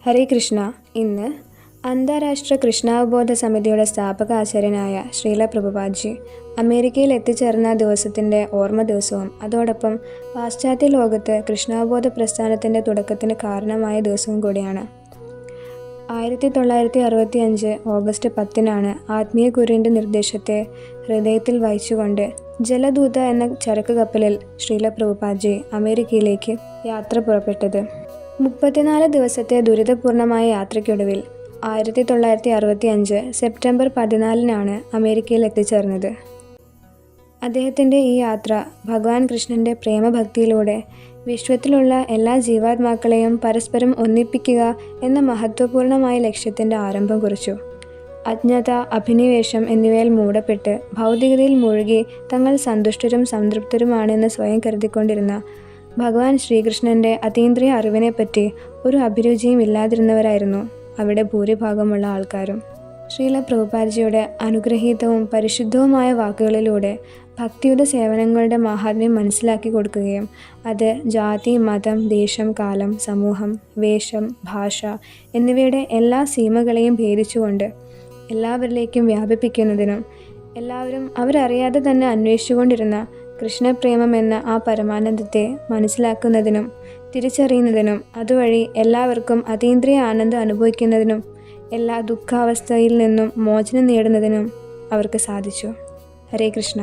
ഹരേ കൃഷ്ണ. ഇന്ന് അന്താരാഷ്ട്ര കൃഷ്ണാവബോധ സമിതിയുടെ സ്ഥാപക ആചാര്യനായ ശ്രീല പ്രഭുപാദ്ജി അമേരിക്കയിൽ എത്തിച്ചേർന്ന ദിവസത്തിൻ്റെ ഓർമ്മ ദിവസവും അതോടൊപ്പം പാശ്ചാത്യ ലോകത്ത് കൃഷ്ണാവബോധ പ്രസ്ഥാനത്തിൻ്റെ തുടക്കത്തിന് കാരണമായ ദിവസവും കൂടിയാണ്. 1965 ഓഗസ്റ്റ് 10 ആത്മീയ ഗുരുവിൻ്റെ നിർദ്ദേശത്തെ ഹൃദയത്തിൽ വഹിച്ചുകൊണ്ട് ജലദൂത എന്ന ചരക്ക് കപ്പലിൽ ശ്രീല പ്രഭുപാദ്ജി അമേരിക്കയിലേക്ക് യാത്ര പുറപ്പെട്ടത്. 34 ദിവസത്തെ ദുരിതപൂർണമായ യാത്രയ്ക്കൊടുവിൽ 1965 സെപ്റ്റംബർ 14 അമേരിക്കയിൽ എത്തിച്ചേർന്നത്. അദ്ദേഹത്തിൻ്റെ ഈ യാത്ര ഭഗവാൻ കൃഷ്ണൻ്റെ പ്രേമഭക്തിയിലൂടെ വിശ്വത്തിലുള്ള എല്ലാ ജീവാത്മാക്കളെയും പരസ്പരം ഒന്നിപ്പിക്കുക എന്ന മഹത്വപൂർണമായ ലക്ഷ്യത്തിൻ്റെ ആരംഭം കുറിച്ചു. അജ്ഞത, അഭിനിവേശം എന്നിവയിൽ മൂടപ്പെട്ട് ഭൗതികതയിൽ മുഴുകി തങ്ങൾ സന്തുഷ്ടരും സംതൃപ്തരുമാണെന്ന് സ്വയം കരുതിക്കൊണ്ടിരുന്ന ഭഗവാൻ ശ്രീകൃഷ്ണൻ്റെ അതീന്ദ്രിയ അറിവിനെപ്പറ്റി ഒരു അഭിരുചിയും ഇല്ലാതിരുന്നവരായിരുന്നു അവിടെ ഭൂരിഭാഗമുള്ള ആൾക്കാരും. ശ്രീല പ്രഭുപാദ്ജിയുടെ അനുഗ്രഹീതവും പരിശുദ്ധവുമായ വാക്കുകളിലൂടെ ഭക്തിയുടെ സേവനങ്ങളുടെ മാഹാത്മ്യം മനസ്സിലാക്കി കൊടുക്കുകയും അത് ജാതി, മതം, ദേശം, കാലം, സമൂഹം, വേഷം, ഭാഷ എന്നിവയുടെ എല്ലാ സീമകളെയും ഭേദിച്ചുകൊണ്ട് എല്ലാവരിലേക്കും വ്യാപിപ്പിക്കുന്നതിനും എല്ലാവരും അവരറിയാതെ തന്നെ അന്വേഷിച്ചുകൊണ്ടിരുന്ന കൃഷ്ണപ്രേമം എന്ന ആ പരമാനന്ദത്തെ മനസ്സിലാക്കുന്നതിനും തിരിച്ചറിയുന്നതിനും അതുവഴി എല്ലാവർക്കും അതീന്ദ്രിയ ആനന്ദം അനുഭവിക്കുന്നതിനും എല്ലാ ദുഃഖാവസ്ഥയിൽ നിന്നും മോചനം നേടുന്നതിനും അവർക്ക് സാധിച്ചു. ഹരേ കൃഷ്ണ.